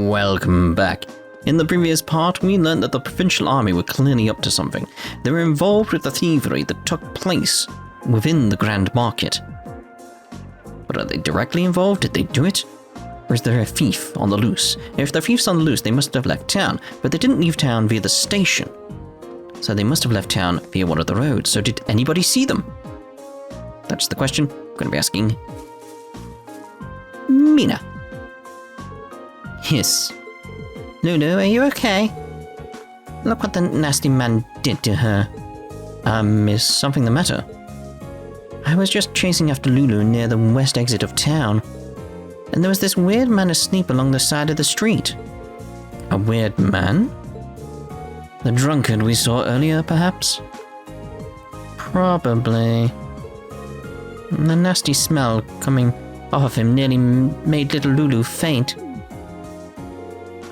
Welcome back. In the previous part, we learned that the Provincial Army were clearly up to something. They were involved with the thievery that took place within the Grand Market. But are they directly involved? Did they do it? Or is there a thief on the loose? If the thief's on the loose, they must have left town, but they didn't leave town via the station. So they must have left town via one of the roads. So did anybody see them? That's the question I'm going to be asking Mina. Yes. Lulu, are you okay? Look what the nasty man did to her. Is something the matter? I was just chasing after Lulu near the west exit of town, and there was this weird man asleep along the side of the street. A weird man? The drunkard we saw earlier, perhaps? Probably. The nasty smell coming off of him nearly made little Lulu faint.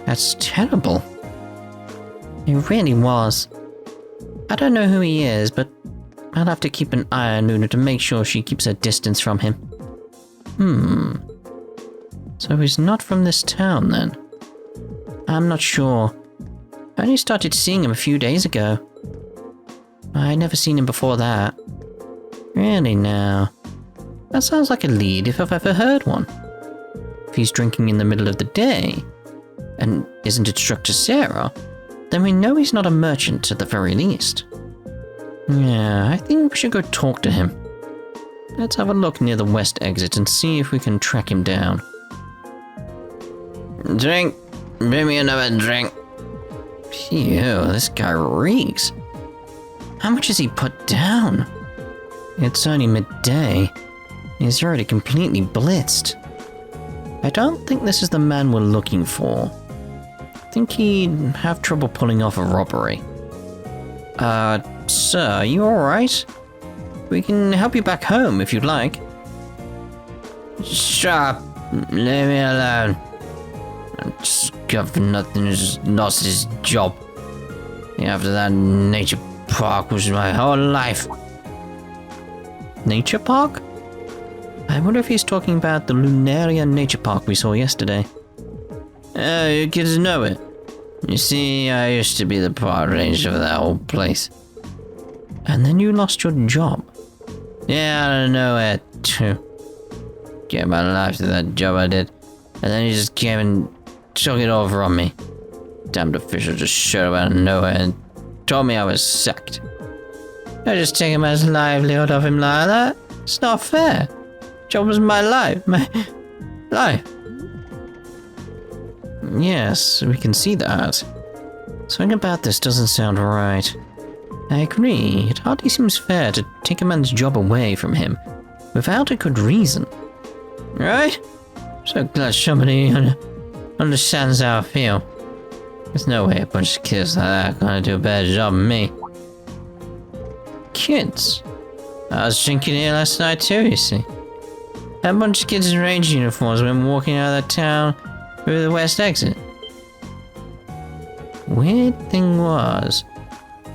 That's terrible. It really was. I don't know who he is, but I'll have to keep an eye on Lulu to make sure she keeps her distance from him. So he's not from this town, then? I'm not sure. I only started seeing him a few days ago. I'd never seen him before that. Really now? That sounds like a lead if I've ever heard one. If he's drinking in the middle of the day, and isn't Instructor Sarah, then we know he's not a merchant at the very least. Yeah, I think we should go talk to him. Let's have a look near the west exit and see if we can track him down. Drink! Bring me another drink. Phew, this guy reeks. How much has he put down? It's only midday. He's already completely blitzed. I don't think this is the man we're looking for. I think he'd have trouble pulling off a robbery. Sir, are you alright? We can help you back home if you'd like. Shut up. Leave me alone. I'm just good for nothing, just lost his job. After that nature park was my whole life. Nature park? I wonder if he's talking about the Lunaria Nature Park we saw yesterday. Oh, you kids know it. You see, I used to be the park ranger for that old place. And then you lost your job. Yeah, out of nowhere, too. Gave my life to that job I did. And then he just came and took it over on me. Damned official just showed up out of nowhere and told me I was sacked. I just take him as livelihood of him like that? It's not fair. Job was my life. My life. Yes, we can see that. Something about this doesn't sound right. I agree, it hardly seems fair to take a man's job away from him without a good reason. Right? So glad somebody understands how I feel. There's no way a bunch of kids like that are gonna do a better job than me. Kids? I was drinking here last night too, you see. A bunch of kids in ranger uniforms went walking out of the town through the west exit. Weird thing was,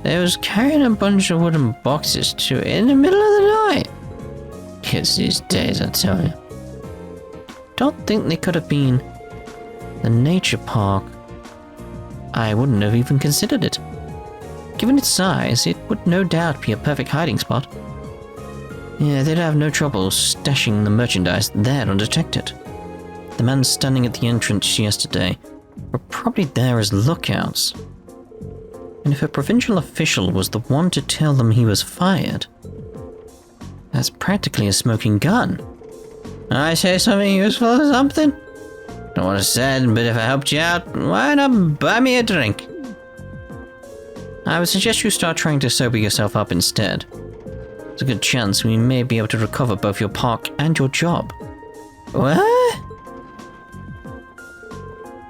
they was carrying a bunch of wooden boxes too in the middle of the night. Kids these days, I tell you. Don't think they could have been the nature park. I wouldn't have even considered it. Given its size, it would no doubt be a perfect hiding spot. Yeah, they'd have no trouble stashing the merchandise there undetected. The men standing at the entrance yesterday were probably there as lookouts. And if a provincial official was the one to tell them he was fired, that's practically a smoking gun. I say something useful or something? Don't want to say, but if I helped you out, why not buy me a drink? I would suggest you start trying to sober yourself up instead. There's a good chance we may be able to recover both your park and your job. What?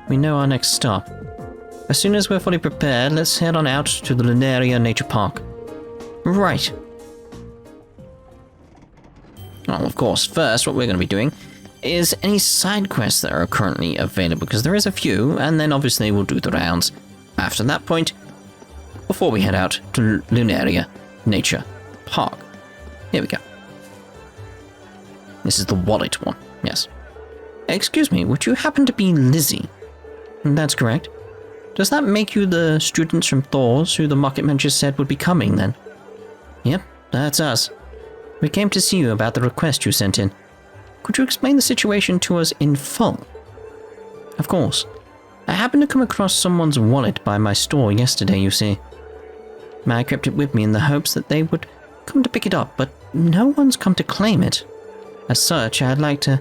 We know our next stop. As soon as we're fully prepared, let's head on out to the Lunaria Nature Park. Right. Well, of course, first what we're going to be doing is any side quests that are currently available, because there is a few, and then obviously we'll do the rounds after that point, before we head out to Lunaria Nature Park. Here we go. This is the wallet one, yes. Excuse me, would you happen to be Lizzie? That's correct. Does that make you the students from Thors who the marketman just said would be coming, then? Yep, that's us. We came to see you about the request you sent in. Could you explain the situation to us in full? Of course. I happened to come across someone's wallet by my store yesterday, you see. I kept it with me in the hopes that they would come to pick it up, but no one's come to claim it. As such, I'd like to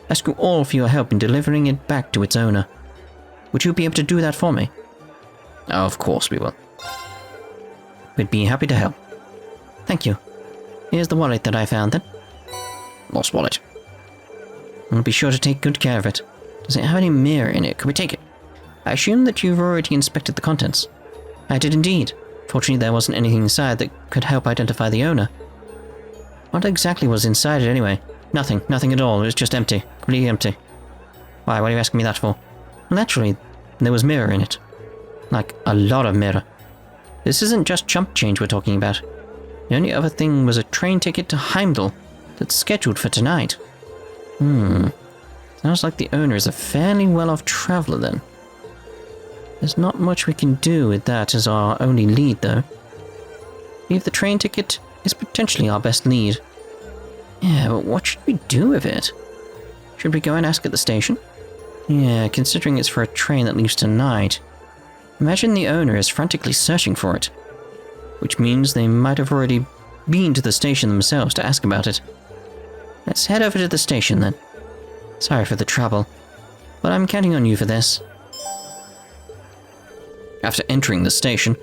ask you all for your help in delivering it back to its owner. Would you be able to do that for me? Of course we will. We'd be happy to help. Thank you. Here's the wallet that I found, then. Lost wallet. I'll be sure to take good care of it. Does it have any mirror in it? Could we take it? I assume that you've already inspected the contents. I did indeed. Fortunately, there wasn't anything inside that could help identify the owner. What exactly was inside it anyway? Nothing at all. It was just empty. Completely empty. Why, what are you asking me that for? Well, naturally, there was mirror in it. Like, a lot of mirror. This isn't just chump change we're talking about. The only other thing was a train ticket to Heimdall that's scheduled for tonight. Sounds like the owner is a fairly well-off traveller then. There's not much we can do with that as our only lead, though. I believe the train ticket is potentially our best lead. Yeah, but what should we do with it? Should we go and ask at the station? Yeah, considering it's for a train that leaves tonight. Imagine the owner is frantically searching for it. Which means they might have already been to the station themselves to ask about it. Let's head over to the station then. Sorry for the trouble, but I'm counting on you for this. After entering the station,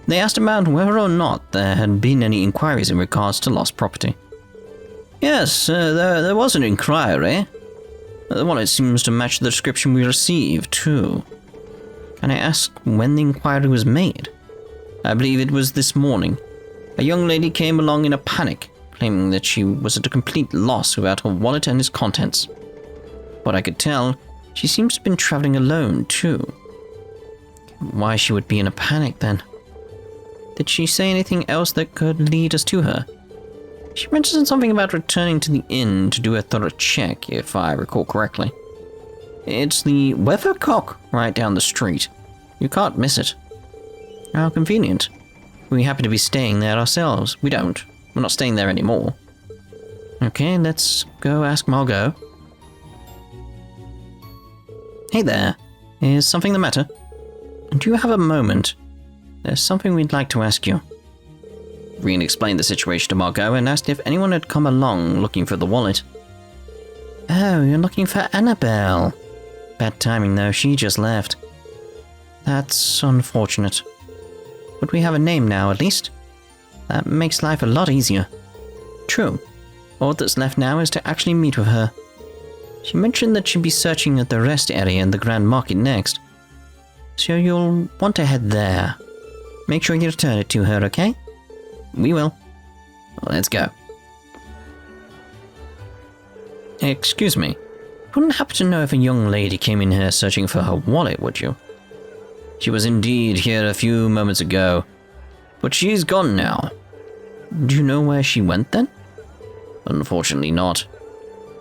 they asked about whether or not there had been any inquiries in regards to lost property. Yes, there was an inquiry. The wallet seems to match the description we received, too. Can I ask when the inquiry was made? I believe it was this morning. A young lady came along in a panic, claiming that she was at a complete loss without her wallet and its contents. What I could tell, she seems to have been traveling alone, too. Why she would be in a panic, then? Did she say anything else that could lead us to her? She mentioned something about returning to the inn to do a thorough check, if I recall correctly. It's the Weathercock right down the street. You can't miss it. How convenient. We happen to be staying there ourselves. We don't. We're not staying there anymore. Okay, let's go ask Margot. Hey there. Is something the matter? Do you have a moment? There's something we'd like to ask you. Reen explained the situation to Margot and asked if anyone had come along looking for the wallet. Oh, you're looking for Annabelle. Bad timing though, she just left. That's unfortunate. But we have a name now, at least. That makes life a lot easier. True. All that's left now is to actually meet with her. She mentioned that she'd be searching at the rest area in the Grand Market next. So you'll want to head there. Make sure you return it to her, okay? We will. Let's go. Excuse me. You wouldn't happen to know if a young lady came in here searching for her wallet, would you? She was indeed here a few moments ago, but she's gone now. Do you know where she went then? Unfortunately not.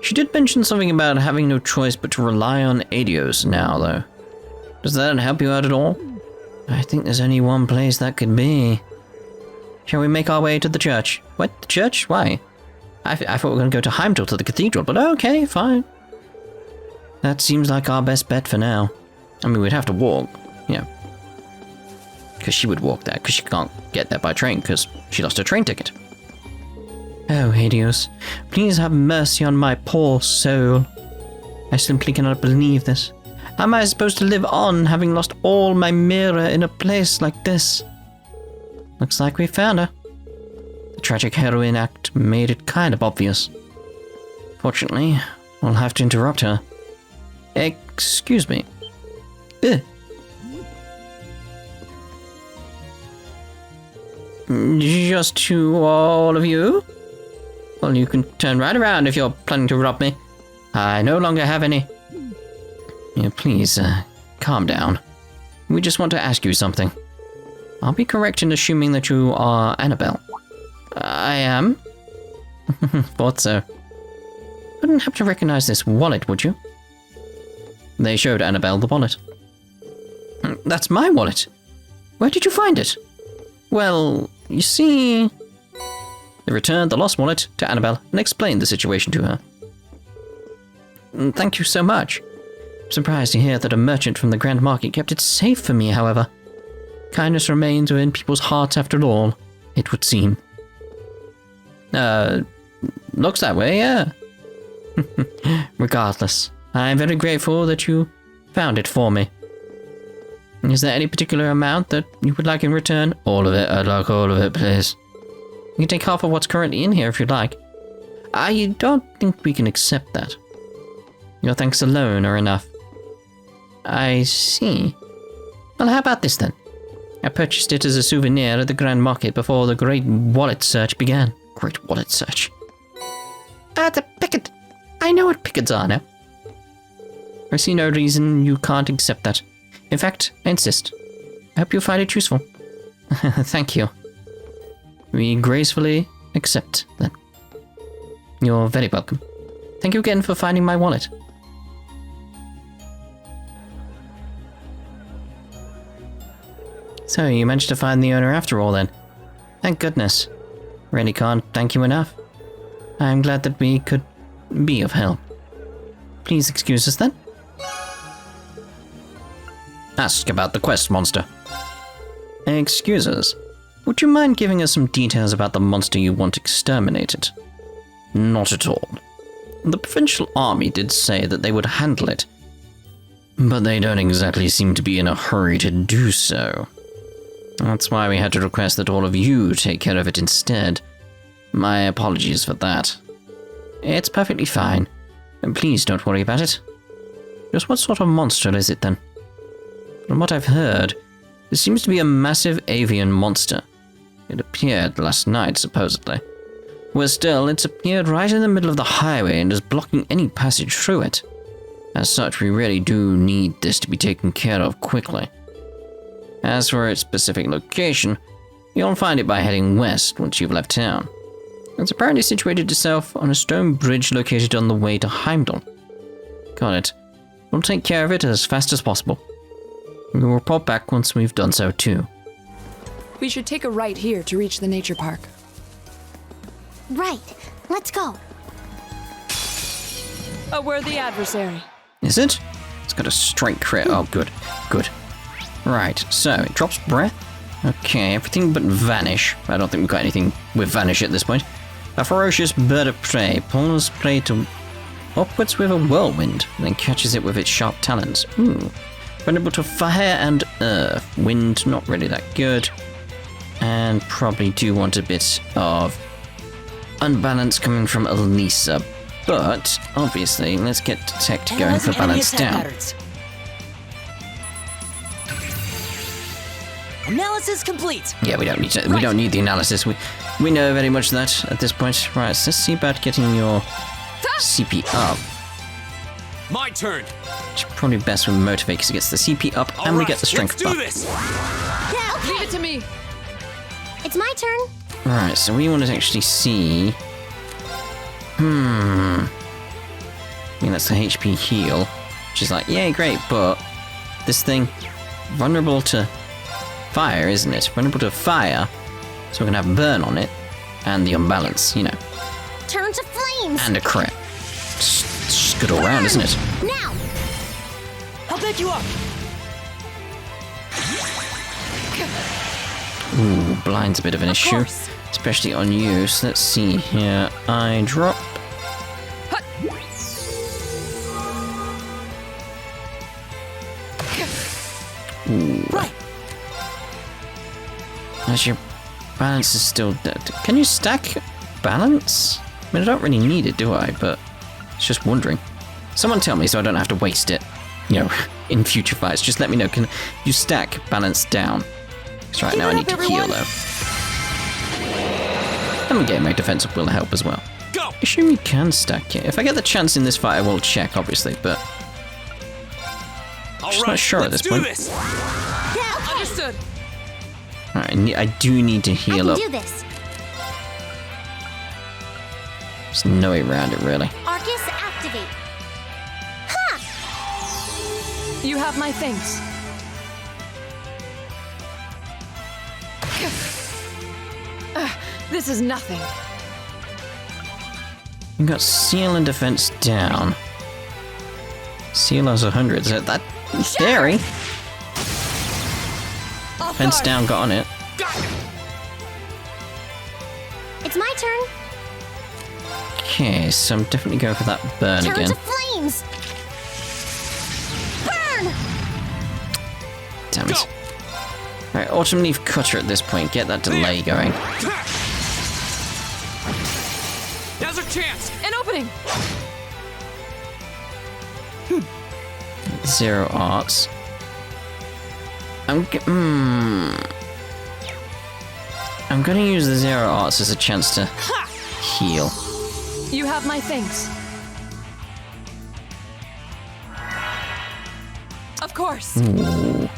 She did mention something about having no choice but to rely on Adios now, though. Does that help you out at all? I think there's only one place that could be. Shall we make our way to the church? What? The church? Why? I thought we were going to go to Heimdall to the cathedral, but okay, fine. That seems like our best bet for now. I mean, we'd have to walk, you know. Because she would walk there, because she can't get there by train, because she lost her train ticket. Oh, Hades, please have mercy on my poor soul. I simply cannot believe this. How am I supposed to live on, having lost all my mirror in a place like this? Looks like we found her. The tragic heroine act made it kind of obvious. Fortunately, we'll have to interrupt her. Excuse me. Just to all of you? Well, you can turn right around if you're planning to rob me. I no longer have any. Yeah, please, calm down. We just want to ask you something. I'll be correct in assuming that you are Annabelle. I am. Thought so. Wouldn't happen to recognize this wallet, would you? They showed Annabelle the wallet. That's my wallet. Where did you find it? Well, you see... They returned the lost wallet to Annabelle and explained the situation to her. Thank you so much. I'm surprised to hear that a merchant from the Grand Market kept it safe for me, however. Kindness remains within people's hearts after all, it would seem. Looks that way, yeah. Regardless, I'm very grateful that you found it for me. Is there any particular amount that you would like in return? All of it, I'd like all of it, please. You can take half of what's currently in here if you'd like. I don't think we can accept that. Your thanks alone are enough. I see. Well, how about this then? I purchased it as a souvenir at the Grand Market before the Great Wallet Search began. Great Wallet Search. The picket. I know what pickets are now. I see no reason you can't accept that. In fact, I insist. I hope you find it useful. Thank you. We gracefully accept, then. You're very welcome. Thank you again for finding my wallet. So, you managed to find the owner after all, then. Thank goodness. Really can't thank you enough. I'm glad that we could be of help. Please excuse us, then. Ask about the quest, monster. Excuse us. Would you mind giving us some details about the monster you want exterminated? Not at all. The provincial army did say that they would handle it, but they don't exactly seem to be in a hurry to do so. That's why we had to request that all of you take care of it instead. My apologies for that. It's perfectly fine. And please don't worry about it. Just what sort of monster is it then? From what I've heard, it seems to be a massive avian monster. It appeared last night, supposedly. Worse still, it's appeared right in the middle of the highway and is blocking any passage through it. As such, we really do need this to be taken care of quickly. As for its specific location, you'll find it by heading west once you've left town. It's apparently situated itself on a stone bridge located on the way to Heimdall. Got it. We'll take care of it as fast as possible. We'll report back once we've done so too. We should take a right here to reach the nature park. Right. Let's go. A worthy adversary. Is it? It's got a straight crit. Oh, good. Good. Right, so it drops breath. Okay, everything but vanish. I don't think we've got anything with vanish at this point. A ferocious bird of prey pulls prey to upwards with a whirlwind, then catches it with its sharp talons. Vulnerable to fire and earth. Wind, not really that good. And probably do want a bit of unbalance coming from Elisa. But, obviously, let's get Detect going for balance down. Patterns. Analysis complete. Yeah, we don't need to, we don't need the analysis. We know very much that at this point. Right, so let's see about getting your CP up. My turn. Which is probably best with Motivate because it gets the CP up and we get the strength buff. Let's do this. Yeah, okay. Leave it to me. It's my turn. Right, so we want to actually see... I mean, that's the HP heal, which is like, yay, great, but this thing, vulnerable to fire, isn't it? Vulnerable to fire, so we're going to have burn on it, and the unbalance, you know. Turn to flames. And a crit. Just good all round, isn't it? Now. I'll pick you up. Ooh, blind's a bit of an issue, course. especially on you. So let's see here. I drop. Ooh. Right. As your balance is still dead. Can you stack balance? I mean, I don't really need it, do I? But it's just wondering. Someone tell me so I don't have to waste it. You know, in future fights. Just let me know. Can you stack balance down? Because right now I need to heal though. And again, my defensive will help as well. Go. I assume you can stack it. If I get the chance in this fight, I will check, obviously, but All just right, not sure at let's this do point. this. Yeah, okay. Understood. Alright, I do need to I heal can up. do this. There's no way around it, really. Arcus, activate. You have my thanks. This is nothing. You got seal and defense down. Seal has 100, so that scary. Off Fence guard. down, got on it. It's my turn. Okay, so I'm definitely going for that burn Turn again. to flames. Burn! Damn it. Alright, Autumn Leaf Cutter at this point. Get that delay going. Now's our chance. An opening. Zero arts. I'm gonna use the zero arts as a chance to heal. You have my things. Of course. Ooh.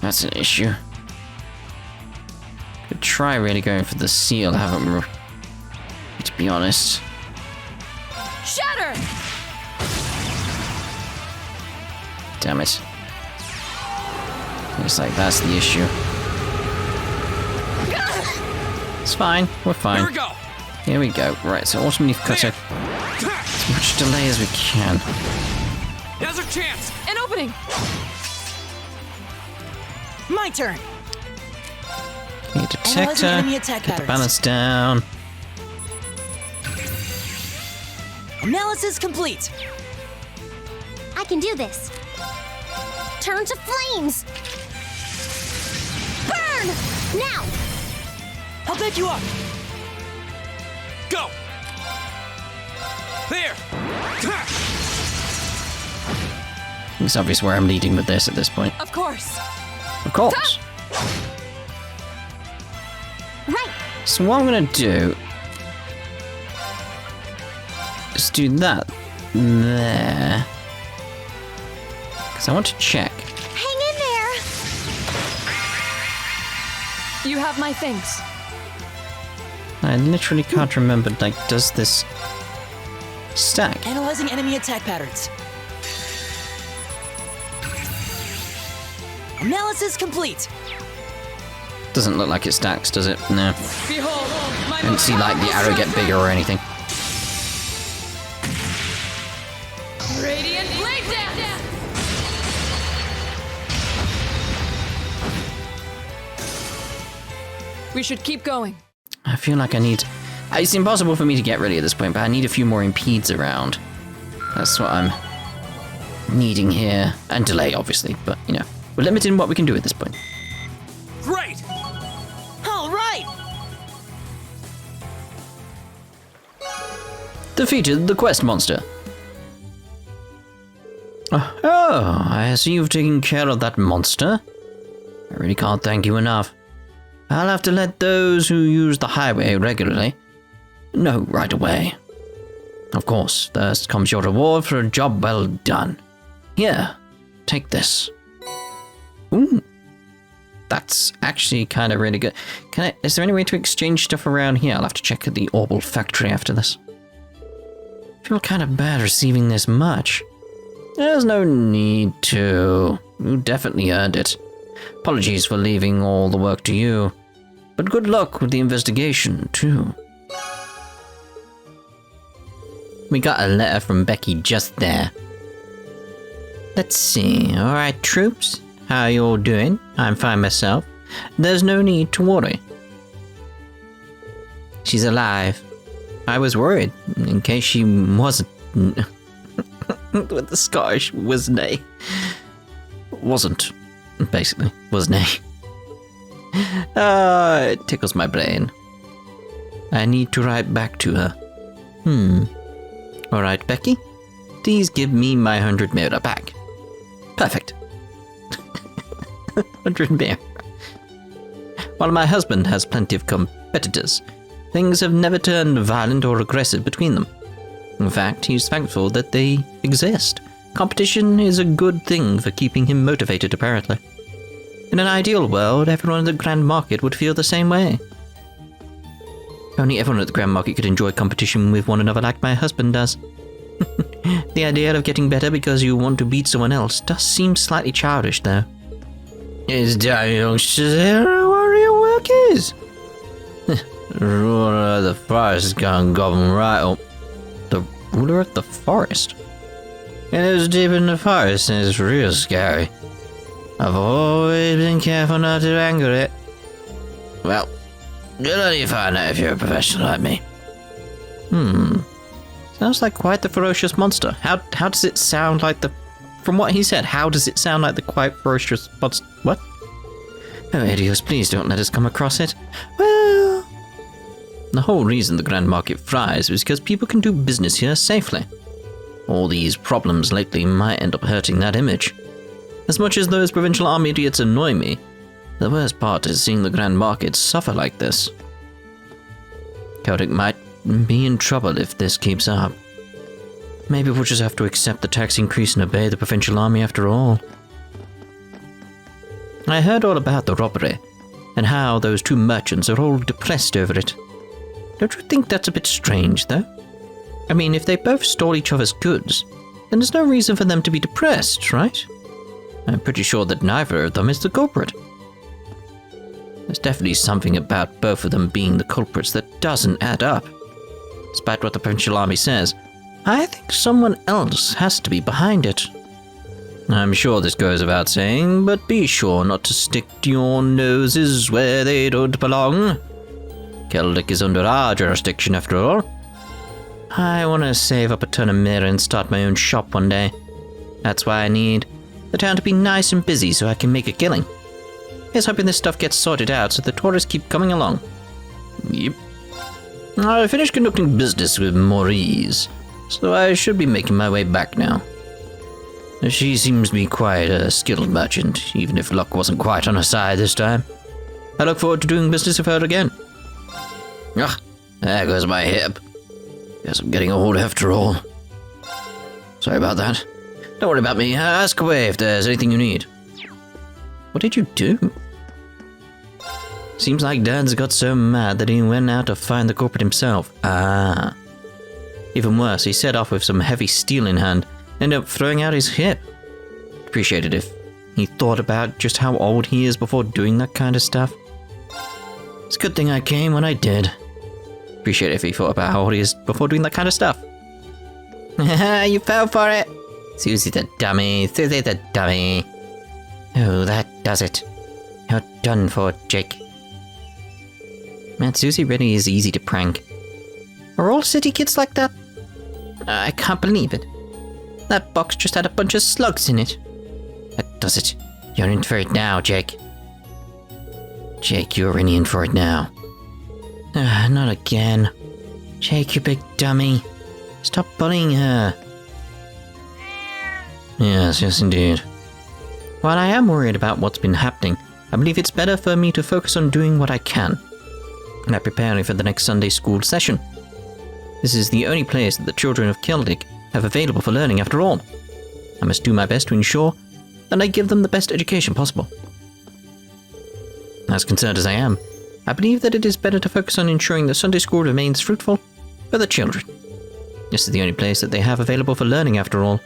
That's an issue. Could try really going for the seal, haven't we? To be honest. Shatter! Damn it. Looks like that's the issue. It's fine. We're fine. Here we go. Here we go. Right, so Autumn Leaf Cutter. As much delay as we can. Now's our chance. An opening. My turn. Okay, detect Analyzing her. enemy attack Get the patterns. balance down. Analysis complete. I can do this. Turn to flames. Burn! Now! I'll back you up. Go. There. It's obvious where I'm leading with this at this point. Of course. Of course. Right! So what I'm gonna do is do that there. Because I want to check. Hang in there! You have my things. I literally can't remember, like, does this stack? Analyzing enemy attack patterns. Analysis complete. Doesn't look like it stacks, does it? No. Behold, my I don't see, like, the arrow get bigger or anything. Radiant blade dance. We should keep going. I feel like I need... It's impossible for me to get ready at this point, but I need a few more impedes around. That's what I'm needing here. And delay, obviously, but, you know. We're limited in what we can do at this point. Great. All right. Defeated the quest monster. Oh, I see you've taken care of that monster. I really can't thank you enough. I'll have to let those who use the highway regularly know right away. Of course, thus comes your reward for a job well done. Here, take this. Ooh, that's actually kind of really good. Is there any way to exchange stuff around here? I'll have to check at the Orbital factory after this. I feel kind of bad receiving this much. There's no need to. You definitely earned it. Apologies for leaving all the work to you. But good luck with the investigation, too. We got a letter from Becky just there. Let's see. Alright, troops. How you all doing? I'm fine myself. There's no need to worry. She's alive. I was worried, in case she wasn't. With the Scottish wasn't a. Wasn't, basically, wasn't a. It tickles my brain. I need to write back to her. Alright, Becky. Please give me my 100 mirror back. Perfect. 100 mirror. While my husband has plenty of competitors, things have never turned violent or aggressive between them. In fact, he's thankful that they exist. Competition is a good thing for keeping him motivated, apparently. In an ideal world, everyone at the Grand Market would feel the same way. Only everyone at the Grand Market could enjoy competition with one another like my husband does. The idea of getting better because you want to beat someone else does seem slightly childish, though. It's time, youngsters, here what your work is. The ruler of the forest is gonna govern right up. The ruler of the forest? It lives deep in the forest and it's real scary. I've always been careful not to anger it. Well, you'll only find out if you're a professional like me. Sounds like quite the ferocious monster. How does it sound like the... From what he said, how does it sound like the quite ferocious monster? What? Oh, idiots, please don't let us come across it. Well... The whole reason the Grand Market fries is because people can do business here safely. All these problems lately might end up hurting that image. As much as those provincial army idiots annoy me, the worst part is seeing the Grand Market suffer like this. Celdic might be in trouble if this keeps up. Maybe we'll just have to accept the tax increase and obey the provincial army after all. I heard all about the robbery, and how those two merchants are all depressed over it. Don't you think that's a bit strange, though? I mean, if they both stole each other's goods, then there's no reason for them to be depressed, right? I'm pretty sure that neither of them is the culprit. There's definitely something about both of them being the culprits that doesn't add up. Despite what the provincial army says, I think someone else has to be behind it. I'm sure this goes without saying, but be sure not to stick your noses where they don't belong. Celdic is under our jurisdiction after all. I want to save up a ton of mirror and start my own shop one day. That's why I need the town to be nice and busy so I can make a killing. Here's hoping this stuff gets sorted out so the tourists keep coming along. Yep. I finished conducting business with Maurice, so I should be making my way back now. She seems to be quite a skilled merchant, even if luck wasn't quite on her side this time. I look forward to doing business with her again. Ugh, there goes my hip. Guess I'm getting old after all. Sorry about that. Don't worry about me. Ask away if there's anything you need. What did you do? Seems like Dad's got so mad that he went out to find the culprit himself. Ah. Even worse, he set off with some heavy steel in hand, and ended up throwing out his hip. Appreciate it if he thought about just how old he is before doing that kind of stuff. It's a good thing I came when I did. Appreciate it if he thought about how old he is before doing that kind of stuff. You fell for it! Susie the dummy, Susie the dummy. Oh, that does it. You're done for, Jake. Man, Susie really is easy to prank. Are all city kids like that? I can't believe it. That box just had a bunch of slugs in it. That does it. You're in for it now, Jake. Jake, you're really in for it now. Not again. Jake, you big dummy. Stop bullying her. Yes, indeed. While I am worried about what's been happening, I believe it's better for me to focus on doing what I can. And I'm preparing for the next Sunday school session. This is the only place that the children of Celdic have available for learning after all. I must do my best to ensure that I give them the best education possible. As concerned as I am, I believe that it is better to focus on ensuring that Sunday school remains fruitful for the children. This is the only place that they have available for learning after all.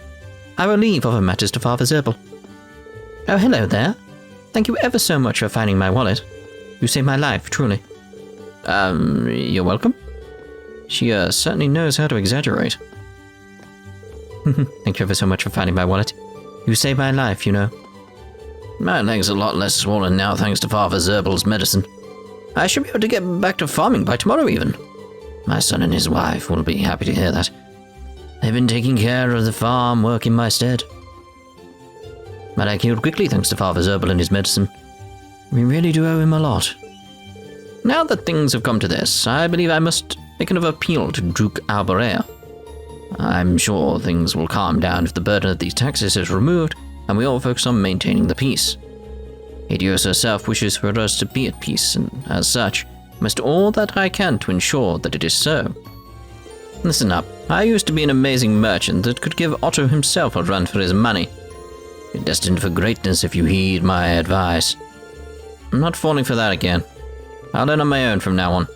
I will leave other matters to Father Zerbel. Oh, hello there. Thank you ever so much for finding my wallet. You saved my life, truly. You're welcome. She certainly knows how to exaggerate. Thank you ever so much for finding my wallet. You saved my life, you know. My leg's a lot less swollen now thanks to Father Zerbel's medicine. I should be able to get back to farming by tomorrow even. My son and his wife will be happy to hear that. They've been taking care of the farm work in my stead. But I healed quickly thanks to Father Zerbel and his medicine. We really do owe him a lot. Now that things have come to this, I believe I must make another appeal to Duke Alborea. I'm sure things will calm down if the burden of these taxes is removed and we all focus on maintaining the peace. Helios herself wishes for us to be at peace, and as such, must do all that I can to ensure that it is so. Listen up, I used to be an amazing merchant that could give Otto himself a run for his money. You're destined for greatness if you heed my advice. I'm not falling for that again. I'll learn on my own from now on.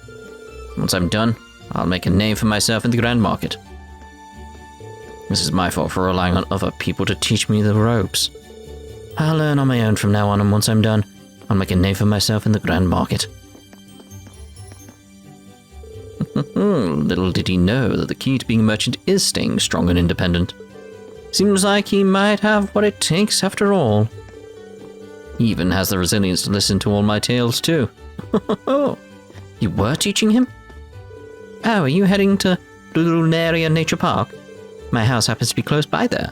Once I'm done, I'll make a name for myself in the Grand Market. This is my fault for relying on other people to teach me the ropes. I'll learn on my own from now on, and once I'm done, I'll make a name for myself in the Grand Market. Little did he know that the key to being a merchant is staying strong and independent. Seems like he might have what it takes after all. He even has the resilience to listen to all my tales too. You were teaching him? Oh, are you heading to Lunaria Nature Park? My house happens to be close by there.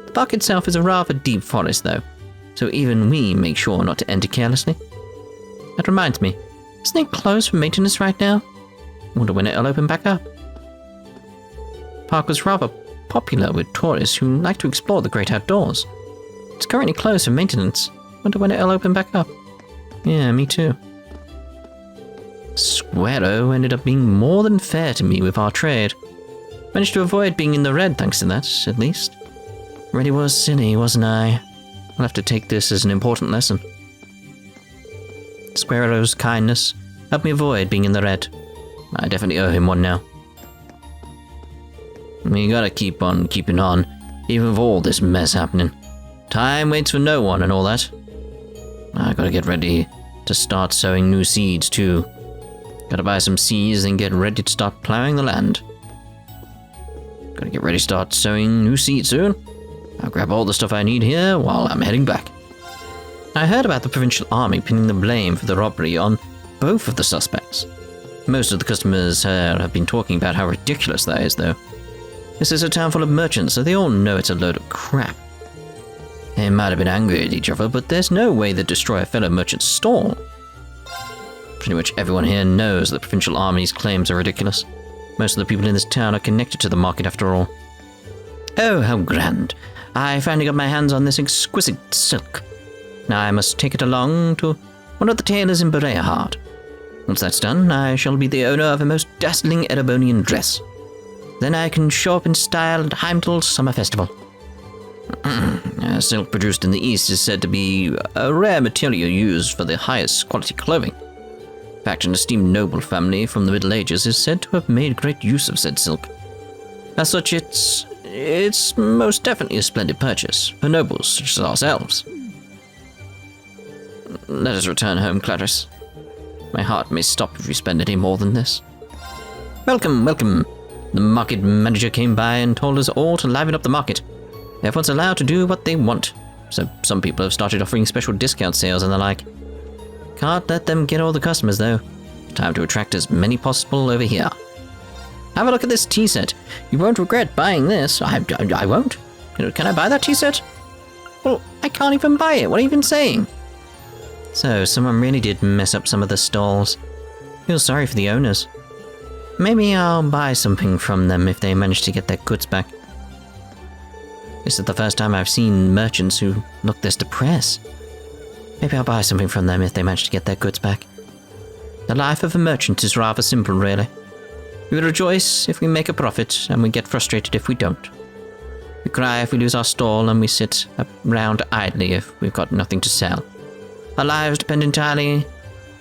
The park itself is a rather deep forest though, so even we make sure not to enter carelessly. That reminds me, isn't it closed for maintenance right now? Wonder when it'll open back up. Park was rather popular with tourists who like to explore the great outdoors. It's currently closed for maintenance. Wonder when it'll open back up. Yeah, me too. Squero ended up being more than fair to me with our trade. Managed to avoid being in the red thanks to that, at least. Really was silly, wasn't I? I'll have to take this as an important lesson. Squero's kindness helped me avoid being in the red. I definitely owe him one now. You gotta keep on keeping on, even with all this mess happening. Time waits for no one and all that. I gotta get ready to start sowing new seeds too. Gotta buy some seeds and get ready to start plowing the land. Gotta get ready to start sowing new seeds soon. I'll grab all the stuff I need here while I'm heading back. I heard about the provincial army pinning the blame for the robbery on both of the suspects. Most of the customers here have been talking about how ridiculous that is, though. This is a town full of merchants, so they all know it's a load of crap. They might have been angry at each other, but there's no way they'd destroy a fellow merchant's stall. Pretty much everyone here knows that the provincial army's claims are ridiculous. Most of the people in this town are connected to the market after all. Oh, how grand. I finally got my hands on this exquisite silk. Now I must take it along to one of the tailors in Bereahard. Once that's done, I shall be the owner of a most dazzling Erebonian dress. Then I can show up in style at Heimdall's summer festival. Silk produced in the East is said to be a rare material used for the highest quality clothing. In fact, an esteemed noble family from the Middle Ages is said to have made great use of said silk. As such, it's most definitely a splendid purchase for nobles such as ourselves. Let us return home, Clarice. My heart may stop if we spend any more than this. Welcome, welcome. The market manager came by and told us all to liven up the market. Everyone's allowed to do what they want, so some people have started offering special discount sales and the like. Can't let them get all the customers, though. Time to attract as many possible over here. Have a look at this tea set. You won't regret buying this. I won't. Can I buy that tea set? Well, I can't even buy it. What are you even saying? So, someone really did mess up some of the stalls. Feel sorry for the owners. Maybe I'll buy something from them if they manage to get their goods back. This is the first time I've seen merchants who look this depressed. Maybe I'll buy something from them if they manage to get their goods back. The life of a merchant is rather simple, really. We rejoice if we make a profit, and we get frustrated if we don't. We cry if we lose our stall, and we sit around idly if we've got nothing to sell. Our lives depend entirely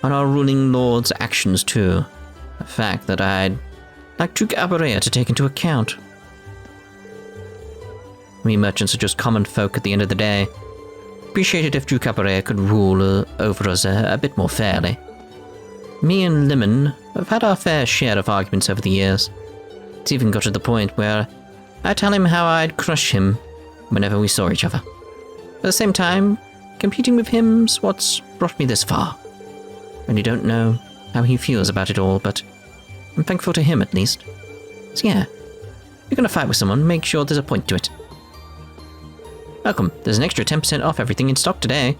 on our ruling lord's actions, too. A fact that I'd like Duke Aberea to take into account. We merchants are just common folk at the end of the day. Appreciate it if Duke Aberea could rule over us a bit more fairly. Me and Lemon have had our fair share of arguments over the years. It's even got to the point where I tell him how I'd crush him whenever we saw each other. At the same time, competing with him's what's brought me this far. Really don't know how he feels about it all, but I'm thankful to him at least. So yeah, if you're gonna fight with someone, make sure there's a point to it. Welcome, there's an extra 10% off everything in stock today.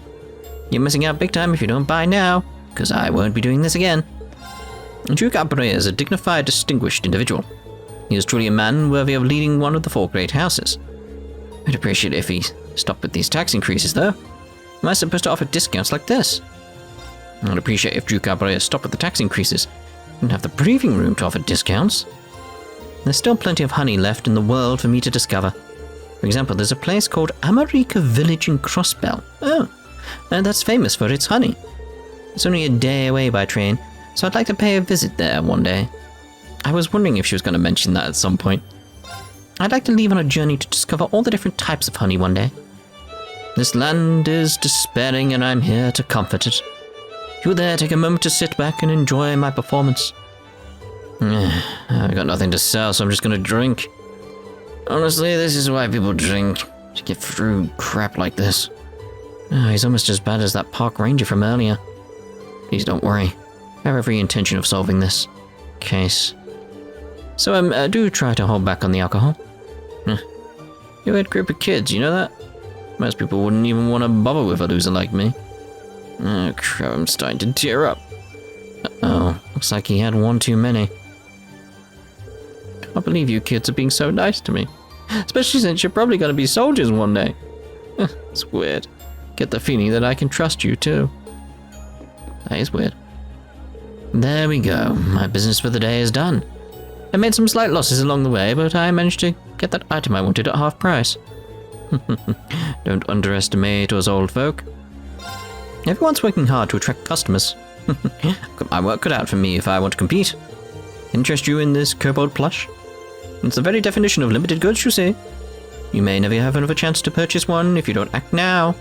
You're missing out big time if you don't buy now, because I won't be doing this again. Duke Aberea is a dignified, distinguished individual. He is truly a man worthy of leading one of the 4 great houses. I'd appreciate it if he stopped with these tax increases, though. Am I supposed to offer discounts like this? I'd appreciate if Duke Aberea stopped with the tax increases and have the breathing room to offer discounts. There's still plenty of honey left in the world for me to discover. For example, there's a place called America Village in Crossbell. Oh, and that's famous for its honey. It's only a day away by train, so I'd like to pay a visit there one day. I was wondering if she was going to mention that at some point. I'd like to leave on a journey to discover all the different types of honey one day. This land is despairing and I'm here to comfort it. If you there, take a moment to sit back and enjoy my performance. I've got nothing to sell, so I'm just gonna drink. Honestly, this is why people drink. To get through crap like this. He's almost as bad as that park ranger from earlier. Please don't worry. I have every intention of solving this case. So, do try to hold back on the alcohol. You're a group of kids, you know that? Most people wouldn't even want to bother with a loser like me. Oh crap, I'm starting to tear up. Uh-oh, looks like he had one too many. Can't believe you kids are being so nice to me. Especially since you're probably going to be soldiers one day. It's weird. Get the feeling that I can trust you too. That is weird. There we go. My business for the day is done. I made some slight losses along the way, but I managed to get that item I wanted at half price. Don't underestimate us old folk. Everyone's working hard to attract customers. Got my work cut out for me if I want to compete. Interest you in this kobold plush? It's the very definition of limited goods, you see. You may never have another chance to purchase one if you don't act now.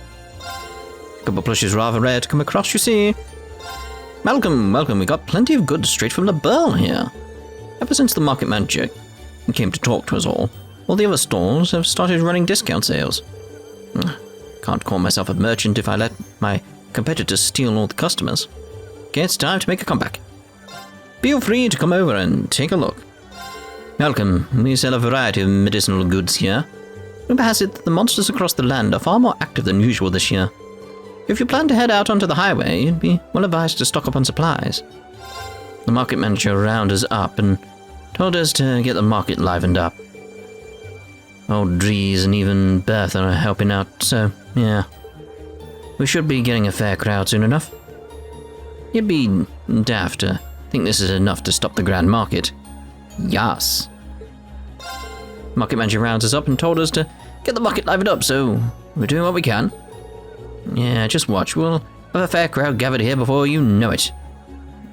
Kobold plush is rather rare to come across, you see. Welcome, welcome. We got plenty of goods straight from the Burl here. Ever since the market manager came to talk to us all the other stores have started running discount sales. Can't call myself a merchant if I let my competitors steal all the customers. Okay, it's time to make a comeback. Feel free to come over and take a look. Welcome. We sell a variety of medicinal goods here. Rumor has it that the monsters across the land are far more active than usual this year. If you plan to head out onto the highway, you'd be well advised to stock up on supplies. The market manager rounded us up and told us to get the market livened up. Old Dries and even Bertha are helping out, so yeah. We should be getting a fair crowd soon enough. You'd be daft to think this is enough to stop the grand market. Yes. Market manager rounds us up and told us to get the market livened up, so we're doing what we can. Yeah, just watch. We'll have a fair crowd gathered here before you know it.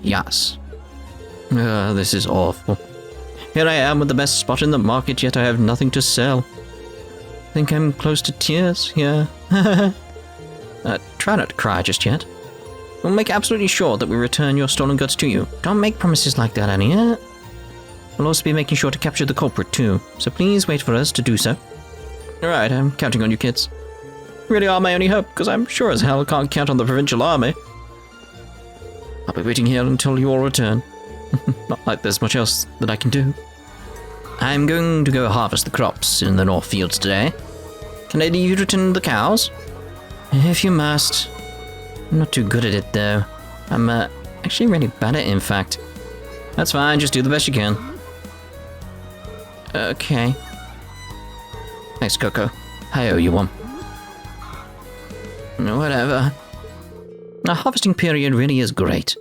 Yes. This is awful. Here I am with the best spot in the market, yet I have nothing to sell. Think I'm close to tears here. Try not to cry just yet. We'll make absolutely sure that we return your stolen goods to you. Don't make promises like that, Annie. We'll also be making sure to capture the culprit too, so please wait for us to do so. Alright, I'm counting on you kids. You really are my only hope, because I'm sure as hell can't count on the provincial army. I'll be waiting here until you all return. Not like there's much else that I can do. I'm going to go harvest the crops in the north fields today. Can I leave you to tend the cows? If you must. I'm not too good at it though. I'm actually really bad at it, in fact. That's fine, just do the best you can. Okay. Thanks, Coco. I owe you one. Whatever. The harvesting period really is great.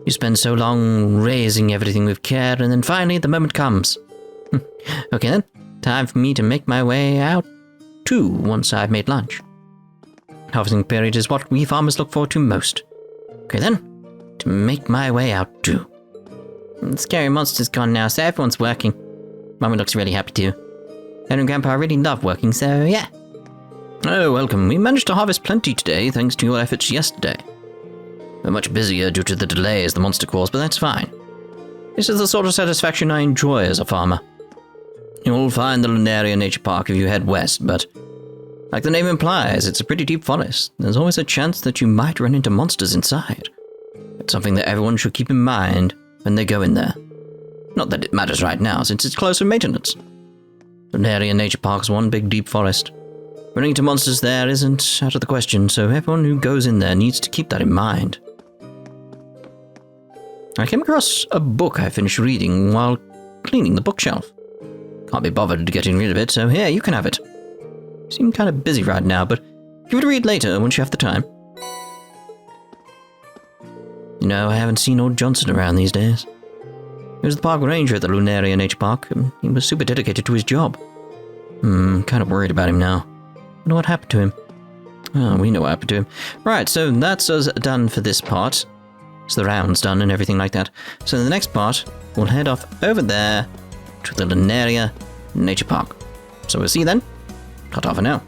You spend so long raising everything with care, and then finally the moment comes. Okay then, time for me to make my way out too once I've made lunch. Harvesting period is what we farmers look forward to most. Okay then, to make my way out too. The scary monster's gone now, so everyone's working. Mummy looks really happy too. Dad and Grandpa really love working, so yeah. Oh, welcome. We managed to harvest plenty today thanks to your efforts yesterday. We're much busier due to the delays the monster caused, but that's fine. This is the sort of satisfaction I enjoy as a farmer. You'll find the Lunaria Nature Park if you head west, but like the name implies, it's a pretty deep forest. There's always a chance that you might run into monsters inside. It's something that everyone should keep in mind when they go in there. Not that it matters right now, since it's close for maintenance. Lunaria Nature Park's one big deep forest. Running into monsters there isn't out of the question, so everyone who goes in there needs to keep that in mind. I came across a book I finished reading while cleaning the bookshelf. Can't be bothered getting rid of it, so here, you can have it. You seem kind of busy right now, but give it a read later once you have the time. You know, I haven't seen old Johnson around these days. He was the park ranger at the Lunaria Nature Park, and he was super dedicated to his job. Kind of worried about him now. Wonder what happened to him. Oh, we know what happened to him. Right, so that's us done for this part. So the round's done and everything like that. So in the next part, we'll head off over there to the Lunaria Nature Park. So we'll see you then. Cut off for now.